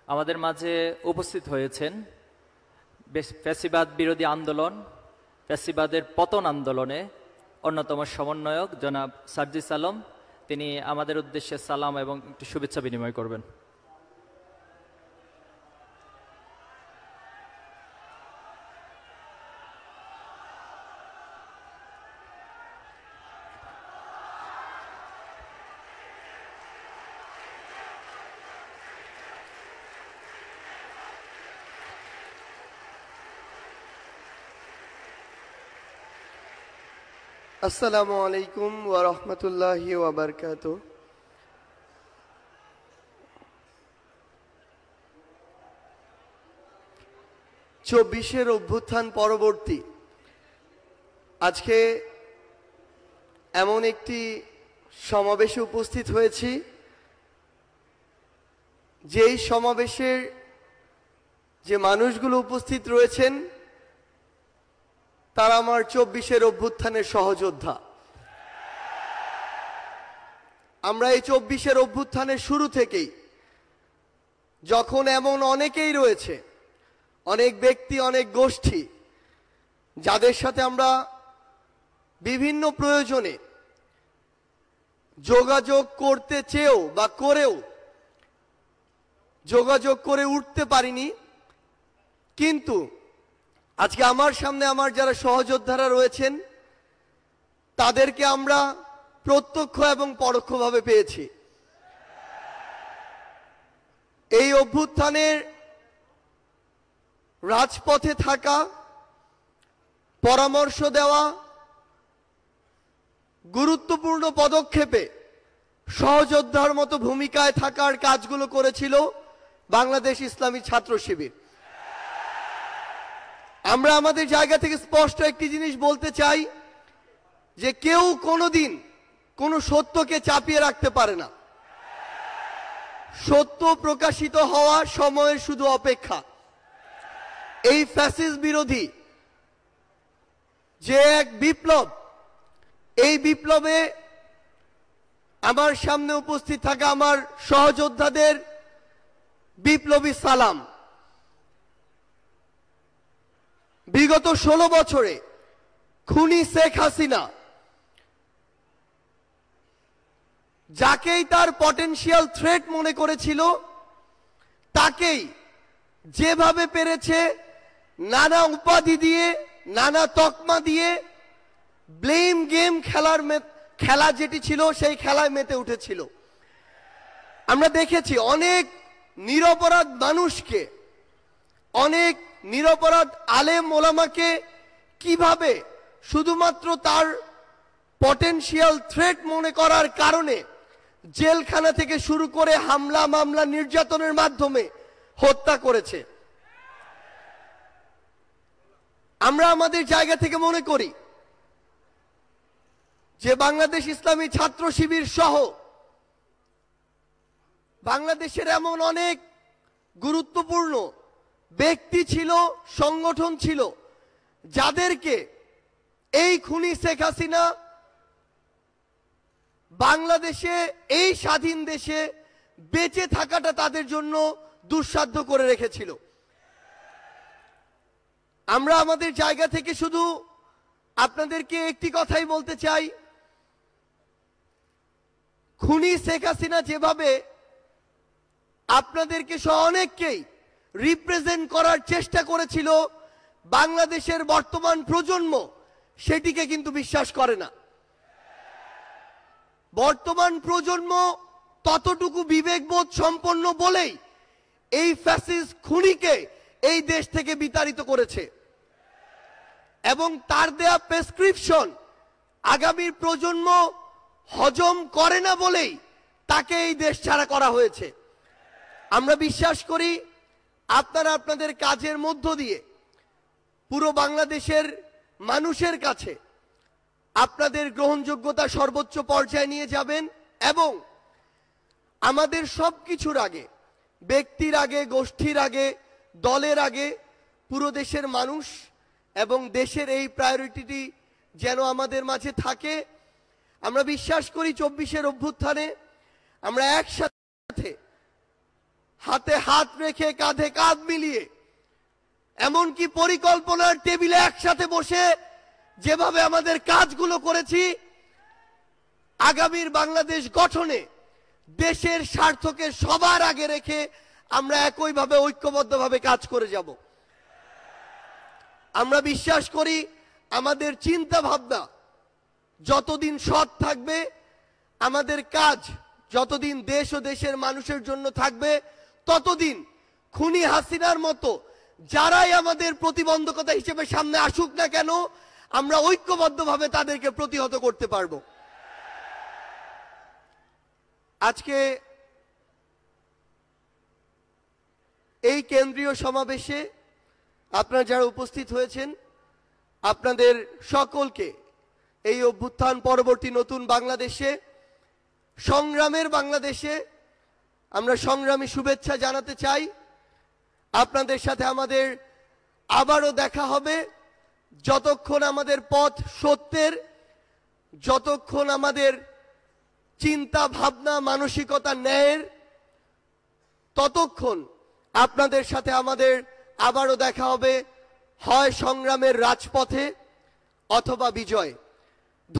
আমাদের মাঝে উপস্থিত হয়েছেন ফ্যাসিবাদ বিরোধী আন্দোলন, ফ্যাসিবাদের পতন আন্দোলনে অন্যতম সমন্বয়ক জনাব সার্জিস আলম। তিনি আমাদের উদ্দেশ্যে সালাম এবং একটু শুভেচ্ছা বিনিময় করবেন। আসসালামু আলাইকুম ওয়া রাহমাতুল্লাহি ওয়া বারাকাতুহু। চব্বিশের অভ্যুত্থান পরবর্তী আজকে এমন একটি সমাবেশে উপস্থিত হয়েছি, যেই সমাবেশের যে মানুষগুলো উপস্থিত রয়েছেন তারা আমার চব্বিশের অভ্যুত্থানের সহযোদ্ধা। আমরা এই চব্বিশের অভ্যুত্থানের শুরু থেকেই, যখন এমন অনেকেই রয়েছে, অনেক ব্যক্তি, অনেক গোষ্ঠী, যাদের সাথে আমরা বিভিন্ন প্রয়োজনে যোগাযোগ করতে চেয়েও বা করেও যোগাযোগ করে উঠতে পারিনি, কিন্তু আজকে আমার সামনে আমার যারা সহযোদ্ধারা রয়েছেন তাদেরকে আমরা প্রত্যক্ষ এবং পরোক্ষভাবে পেয়েছি। এই অভ্যুত্থানের রাজপথে থাকা, পরামর্শ দেওয়া, গুরুত্বপূর্ণ পদক্ষেপে সহযোদ্ধার মতো ভূমিকায় থাকার কাজগুলো করেছিল বাংলাদেশ ইসলামী ছাত্র শিবির। আমরা আমাদের জায়গা থেকে স্পষ্ট একটি জিনিস বলতে চাই, যে কেউ কোনোদিন কোনো সত্যকে চাপিয়ে রাখতে পারে না। সত্য প্রকাশিত হওয়া সময়ের শুধু অপেক্ষা। এই ফ্যাসিস্ট বিরোধী যে এক বিপ্লব, এই বিপ্লবে আমার সামনে উপস্থিত থাকা আমার সহযোদ্ধাদের বিপ্লবী সালাম। বিগত 16 বছরে খুনি শেখ হাসিনা যাকেই তার পটেনশিয়াল থ্রেট মনে করেছিল, তাকেই যেভাবে পেরেছে নানা উপাধি দিয়ে, নানা তকমা দিয়ে, ব্লেম গেম খেলা যেটি ছিল সেই খেলায় মেতে উঠেছিল। আমরা দেখেছি অনেক নিরপরাধ মানুষকে, অনেক নিরপরাধ আলেম ওলামাকে কিভাবে শুধুমাত্র তার পটেনশিয়াল থ্রেট মনে করার কারণে জেলখানা থেকে শুরু করে হামলা, মামলা, নির্যাতনের মাধ্যমে হত্যা করেছে। আমরা আমাদের জায়গা থেকে মনে করি যে বাংলাদেশ ইসলামী ছাত্র শিবির সহ বাংলাদেশের এমন অনেক গুরুত্বপূর্ণ ব্যক্তি ছিল, সংগঠন ছিল, যাদেরকে এই খুনি শেখ হাসিনা বাংলাদেশে, এই স্বাধীন দেশে বেঁচে থাকাটা তাদের জন্য দুঃসাধ্য করে রেখেছিল। আমরা আমাদের জায়গা থেকে শুধু আপনাদেরকে একটি কথাই বলতে চাই, খুনি শেখ হাসিনা যেভাবে আপনাদেরকে সহ অনেককেই রিপ্রেজেন্ট করার চেষ্টা করেছিল, বাংলাদেশের বর্তমান প্রজন্ম সেটিকে কিন্তু বিশ্বাস করে না। বর্তমান প্রজন্ম ততটুকু বিবেকবোধ সম্পন্ন বলেই এই ফ্যাসিস্ট খুনিকে এই দেশ থেকে বিতাড়িত করেছে, এবং তার দেয়া প্রেসক্রিপশন আগামীর প্রজন্ম হজম করে না বলেই তাকে এই দেশ ছাড়া করা হয়েছে। আমরা বিশ্বাস করি আপনারা আপনাদের কাজের মধ্য দিয়ে পুরো বাংলাদেশের মানুষের কাছে আপনাদের গ্রহণযোগ্যতা সর্বোচ্চ পর্যায়ে নিয়ে যাবেন, এবং আমাদের সবকিছুর আগে, ব্যক্তির আগে, গোষ্ঠীর আগে, দলের আগে পুরো দেশের মানুষ এবং দেশের এই প্রায়োরিটিটি যেন আমাদের মাঝে থাকে। আমরা বিশ্বাস করি 24-এর অভ্যুত্থানে আমরা একসাথে হাতে হাত রেখে কাঁধে কাঁধ মিলিয়ে এমনকি পরিকল্পনার টেবিলে একসাথে বসে যেভাবে আমাদের কাজগুলো করেছি, আগামীর বাংলাদেশ গঠনে দেশের স্বার্থকে সবার আগে রেখে আমরা একইভাবে ঐক্যবদ্ধভাবে কাজ করে যাব। আমরা বিশ্বাস করি আমাদের চিন্তা ভাবনা যতদিন সৎ থাকবে, আমাদের কাজ যতদিন দেশ ও দেশের মানুষের জন্য থাকবে, ততদিন খুনি হাসিনার মতো যারাই আমাদের প্রতিবন্ধকতা হিসেবে সামনে আসুক না কেন, আমরা ঐক্যবদ্ধভাবে তাদেরকে প্রতিহত করতে পারব। আজকে এই কেন্দ্রীয় সমাবেশে আপনারা যারা উপস্থিত হয়েছেন, আপনাদের সকলকে এই অভ্যুত্থান পরবর্তী নতুন বাংলাদেশে, সংগ্রামের বাংলাদেশে আমরা সংগ্রামী শুভেচ্ছা জানাতে চাই। আপনাদের সাথে আমাদের আবারও দেখা হবে যতক্ষণ আমাদের পথ সত্যের, যতক্ষণ আমাদের চিন্তা ভাবনা মানসিকতা ন্যায়ের, ততক্ষণ আপনাদের সাথে আমাদের আবারও দেখা হবে হয় সংগ্রামের রাজপথে অথবা বিজয়।